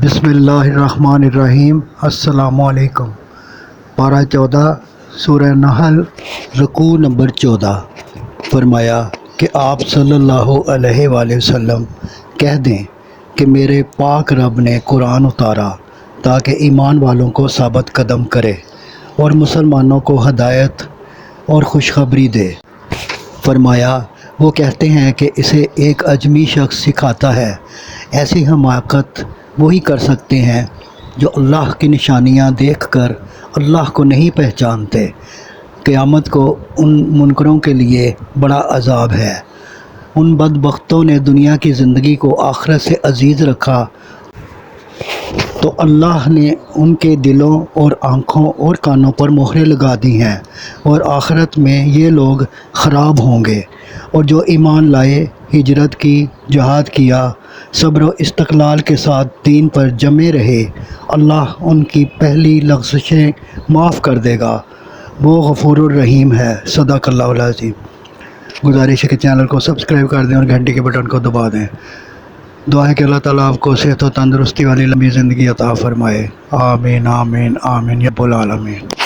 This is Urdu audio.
بسم اللہ الرحمن الرحیم۔ السلام علیکم۔ پارہ 14 سورہ نحل رکوع نمبر 14۔ فرمایا کہ آپ صلی اللہ علیہ وآلہ وسلم کہہ دیں کہ میرے پاک رب نے قرآن اتارا تاکہ ایمان والوں کو ثابت قدم کرے اور مسلمانوں کو ہدایت اور خوشخبری دے۔ فرمایا وہ کہتے ہیں کہ اسے ایک اجمی شخص سکھاتا ہے۔ ایسی حماقت وہی کر سکتے ہیں جو اللہ کی نشانیاں دیکھ کر اللہ کو نہیں پہچانتے۔ قیامت کو ان منکروں کے لیے بڑا عذاب ہے۔ ان بدبختوں نے دنیا کی زندگی کو آخرت سے عزیز رکھا تو اللہ نے ان کے دلوں اور آنکھوں اور کانوں پر مہریں لگا دی ہیں، اور آخرت میں یہ لوگ خراب ہوں گے۔ اور جو ایمان لائے، ہجرت کی، جہاد کیا، صبر و استقلال کے ساتھ دین پر جمے رہے، اللہ ان کی پہلی لغزشیں معاف کر دے گا۔ وہ غفور الرحیم ہے۔ صدق اللہ العظیم۔ گزارش ہے کہ چینل کو سبسکرائب کر دیں اور گھنٹی کے بٹن کو دبا دیں۔ دعا ہے کہ اللہ تعالیٰ آپ کو صحت و تندرستی والی لمبی زندگی عطا فرمائے۔ آمین آمین آمین یا رب العالمین۔